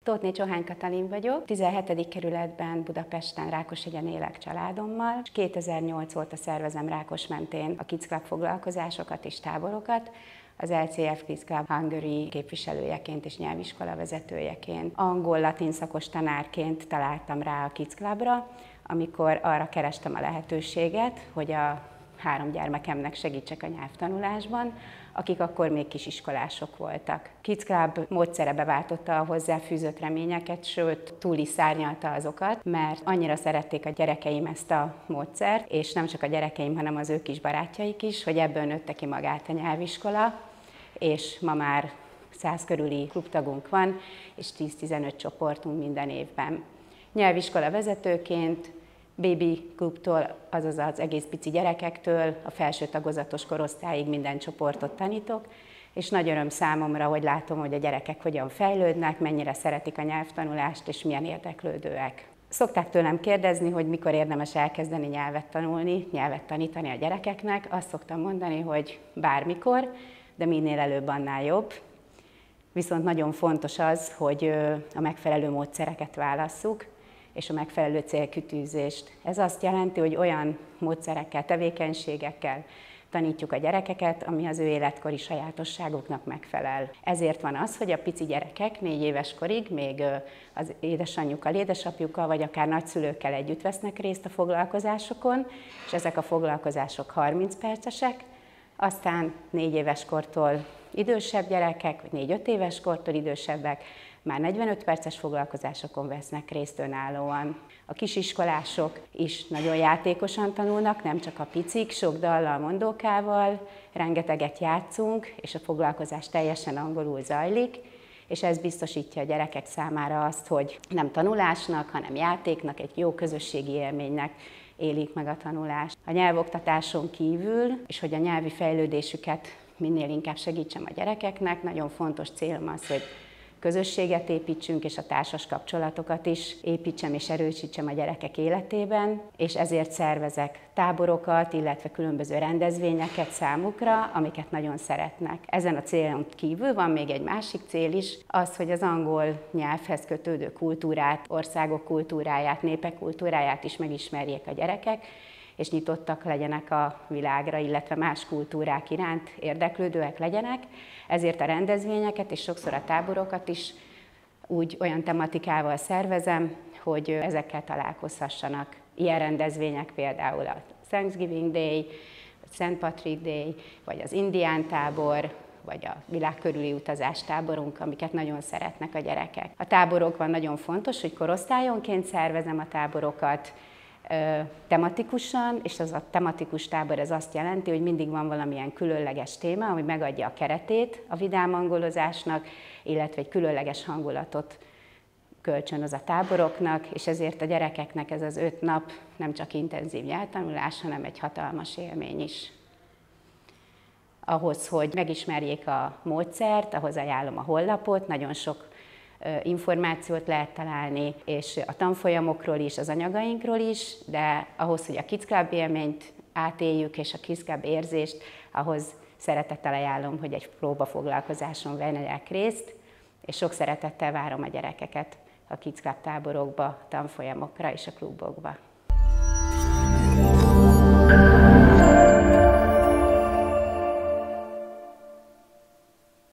Tóthné Csohány Katalin vagyok, 17. kerületben Budapesten Rákoshegyen élek családommal, és 2008 óta szervezem Rákos mentén a Kids Club foglalkozásokat és táborokat, az LCF Kids Club Hungary képviselőjeként és nyelviskola vezetőjeként. Angol-latin szakos tanárként találtam rá a Kids Clubra, amikor arra kerestem a lehetőséget, hogy a 3 gyermekemnek segítsek a nyelvtanulásban, akik akkor még kisiskolások voltak. Kids Club módszere beváltotta a hozzáfűzött reményeket, sőt, túl is szárnyalta azokat, mert annyira szerették a gyerekeim ezt a módszert, és nem csak a gyerekeim, hanem az ő kis barátjaik is, hogy ebből nőtte ki magát a nyelviskola, és ma már 100 körüli klubtagunk van, és 10-15 csoportunk minden évben. Nyelviskola vezetőként, baby klubtól, azaz az egész pici gyerekektől, a felső tagozatos korosztályig minden csoportot tanítok, és nagy öröm számomra, hogy látom, hogy a gyerekek hogyan fejlődnek, mennyire szeretik a nyelvtanulást, és milyen érdeklődőek. Szokták tőlem kérdezni, hogy mikor érdemes elkezdeni nyelvet tanulni, nyelvet tanítani a gyerekeknek. Azt szoktam mondani, hogy bármikor, de minél előbb, annál jobb. Viszont nagyon fontos az, hogy a megfelelő módszereket válasszuk, és a megfelelő célkitűzést. Ez azt jelenti, hogy olyan módszerekkel, tevékenységekkel tanítjuk a gyerekeket, ami az ő életkori sajátosságoknak megfelel. Ezért van az, hogy a pici gyerekek 4 éves korig még az édesanyjukkal, édesapjukkal, vagy akár nagyszülőkkel együtt vesznek részt a foglalkozásokon, és ezek a foglalkozások 30 percesek, aztán 4 éves kortól idősebb gyerekek, vagy 4-5 éves kortól idősebbek már 45 perces foglalkozásokon vesznek részt önállóan. A kisiskolások is nagyon játékosan tanulnak, nem csak a picik, sok dallal, mondókával, rengeteget játszunk, és a foglalkozás teljesen angolul zajlik, és ez biztosítja a gyerekek számára azt, hogy nem tanulásnak, hanem játéknak, egy jó közösségi élménynek élik meg a tanulást. A nyelvoktatáson kívül, és hogy a nyelvi fejlődésüket minél inkább segítsem a gyerekeknek, nagyon fontos célom az, hogy közösséget építsünk, és a társas kapcsolatokat is építsem és erősítsem a gyerekek életében, és ezért szervezek táborokat, illetve különböző rendezvényeket számukra, amiket nagyon szeretnek. Ezen a célon kívül van még egy másik cél is, az, hogy az angol nyelvhez kötődő kultúrát, országok kultúráját, népek kultúráját is megismerjék a gyerekek, és nyitottak legyenek a világra, illetve más kultúrák iránt érdeklődőek legyenek. Ezért a rendezvényeket és sokszor a táborokat is olyan tematikával szervezem, hogy ezekkel találkozhassanak. Ilyen rendezvények például a Thanksgiving Day, a Szent Patrick Day, vagy az indián tábor, vagy a világkörüli utazástáborunk, amiket nagyon szeretnek a gyerekek. A táborokban nagyon fontos, hogy korosztályonként szervezem a táborokat, tematikusan, és az a tematikus tábor ez azt jelenti, hogy mindig van valamilyen különleges téma, ami megadja a keretét a vidám angolozásnak, illetve egy különleges hangulatot kölcsönöz a táboroknak, és ezért a gyerekeknek ez az 5 nap nem csak intenzív nyelvtanulás, hanem egy hatalmas élmény is. Ahhoz, hogy megismerjék a módszert, ahhoz ajánlom a honlapot, nagyon sok információt lehet találni, és a tanfolyamokról is, az anyagainkról is, de ahhoz, hogy a Kids Club élményt átéljük, és a Kids Club érzést, ahhoz szeretettel ajánlom, hogy egy próbafoglalkozáson vegyenek részt, és sok szeretettel várom a gyerekeket a Kids Club táborokba, tanfolyamokra és a klubokba.